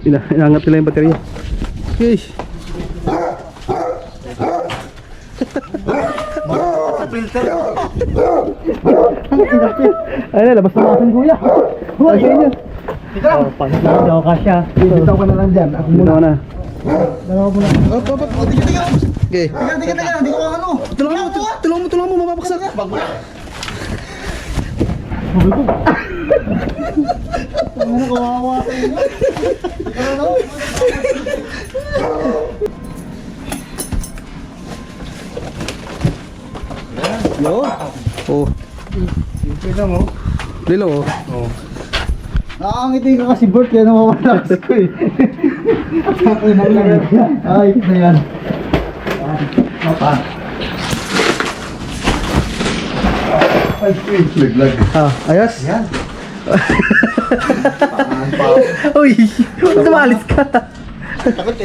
Inangat nila yung baterya. Okay. Filter. Ayun na, labas na mga kuya. Ay, ganyan. Oh, pag daw kasya. Dito ka na lang dyan. Ako muna na. Dalawa mo na. Tiga. Okay. Tiga, hindi ko ano. Tulungan mo, mababaksak ka. Ano kawawa sa inyo? Ano? Yo. Oh. Tignan mo. Lilo oh. Oh. Nakakangiti ka kasi Bert, kaya namamalas ko eh. Ay, na yan. Apa? Ay, laglag. Ah, ayos. Yan. Uy, tumalis ka. Takot eh.